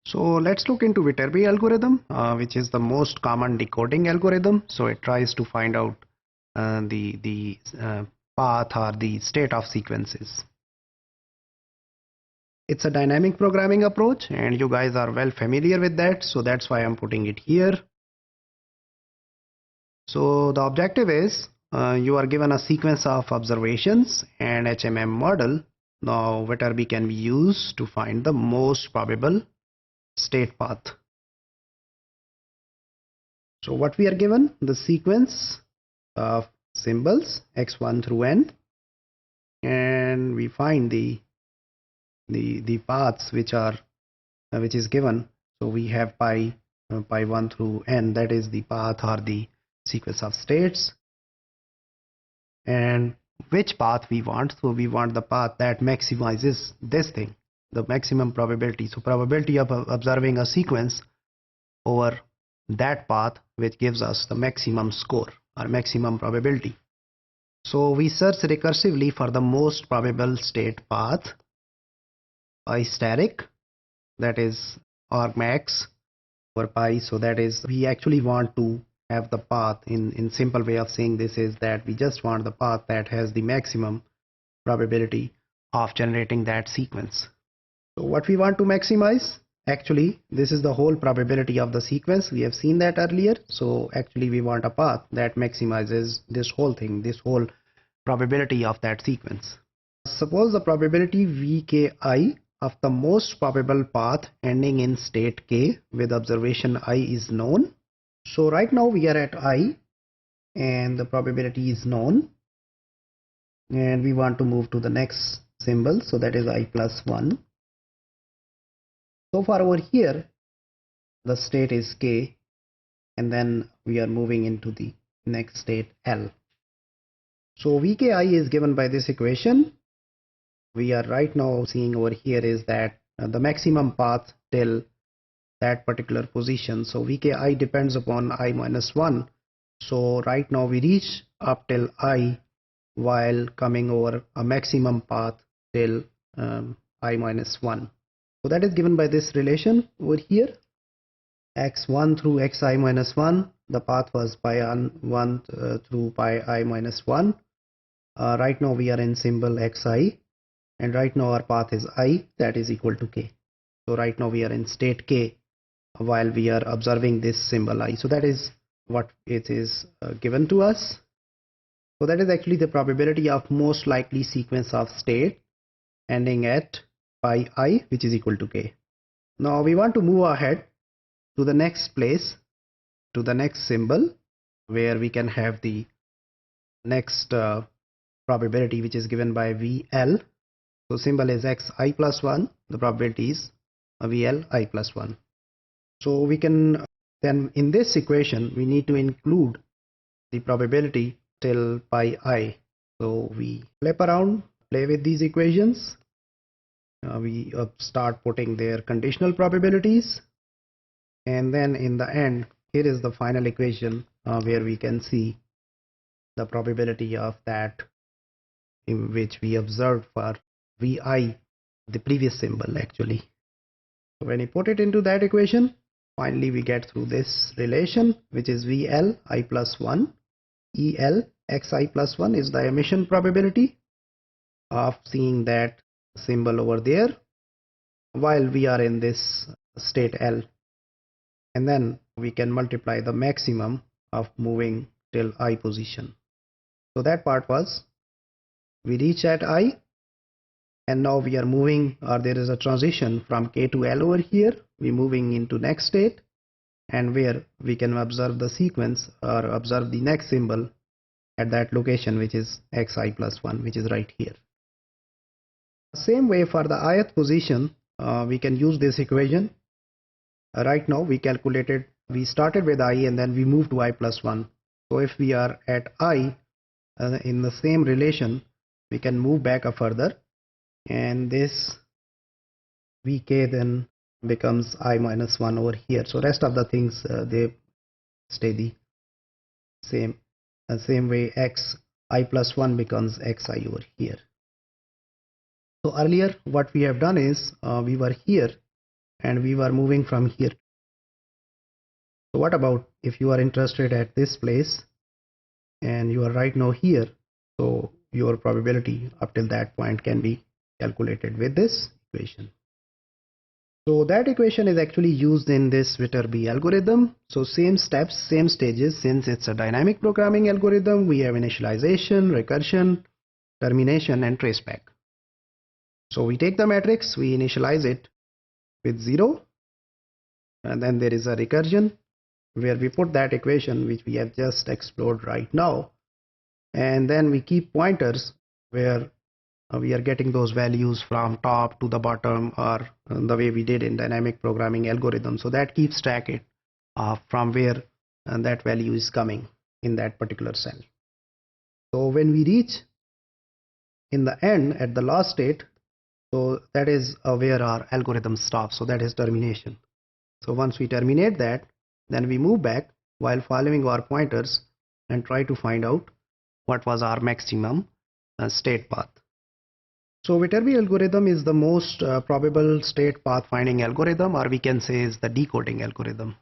So let's look into Viterbi algorithm, which is the most common decoding algorithm. So it tries to find out the path or the state of sequences. It's a dynamic programming approach, and you guys are well familiar with that, so that's why I'm putting it here. So the objective is you are given a sequence of observations and HMM model. Now Viterbi can be used to find the most probable state path. So what we are given, the sequence of symbols x1 through n, and we find the paths which is given. So we have pi 1 through n, that is the path or the sequence of states, and which path we want. So we want the path that maximizes this thing, the maximum probability. So probability of observing a sequence over that path which gives us the maximum score or maximum probability. So we search recursively for the most probable state path by static, that is argmax over pi. So that is, we actually want to have the path, in simple way of saying this is that we just want the path that has the maximum probability of generating that sequence. So what we want to maximize, actually this is the whole probability of the sequence. We have seen that earlier. So actually we want a path that maximizes this whole thing, this whole probability of that sequence. Suppose the probability Vki of the most probable path ending in state k with observation I is known. So right now we are at I and the probability is known, and we want to move to the next symbol, so that is I plus 1. So far over here the state is k, and then we are moving into the next state L. So Vki is given by this equation. We are right now seeing over here is that the maximum path till that particular position. So Vki depends upon I minus 1. So right now we reach up till I while coming over a maximum path till I minus 1. So that is given by this relation over here, x1 through xi minus 1. The path was pi 1 through pi I minus 1. Right now we are in symbol xi, and right now our path is I, that is equal to k. So right now we are in state k while we are observing this symbol I. So that is what it is given to us. So that is actually the probability of most likely sequence of state ending at pi I, which is equal to k. Now we want to move ahead to the next place, to the next symbol, where we can have the next probability, which is given by VL. So symbol is xi plus 1, the probability is VL I plus 1. So we can then, in this equation we need to include the probability till pi I. So we flip around, play with these equations. We start putting their conditional probabilities, and then in the end here is the final equation where we can see the probability of that in which we observed for Vi, the previous symbol actually. So when you put it into that equation, finally we get through this relation, which is VL I plus 1. EL xi plus 1 is the emission probability of seeing that symbol over there while we are in this state L, and then we can multiply the maximum of moving till I position. So that part was, we reach at I, and now we are moving, or there is a transition from k to L over here. We're moving into next state, and where we can observe the sequence or observe the next symbol at that location, which is xi plus 1, which is right here. Same way for the ith position, we can use this equation. Right now we calculated, we started with I and then we moved to I plus 1. So if we are at I in the same relation, we can move back a further, and this Vk then becomes I minus 1 over here. So rest of the things they stay the same. Same way xi plus 1 becomes xi over here. So earlier what we have done is we were here and we were moving from here. So what about if you are interested at this place and you are right now here? So your probability up till that point can be calculated with this equation. So that equation is actually used in this Viterbi algorithm. So same steps, same stages. Since it's a dynamic programming algorithm, we have initialization, recursion, termination, and traceback. So we take the matrix, we initialize it with 0, and then there is a recursion where we put that equation which we have just explored right now, and then we keep pointers where we are getting those values from top to the bottom, or the way we did in dynamic programming algorithm. So that keeps track from where that value is coming in that particular cell. So when we reach in the end at the last state, so that is where our algorithm stops. So that is termination. So once we terminate that, then we move back while following our pointers and try to find out what was our maximum state path. So Viterbi algorithm is the most probable state path finding algorithm, or we can say is the decoding algorithm.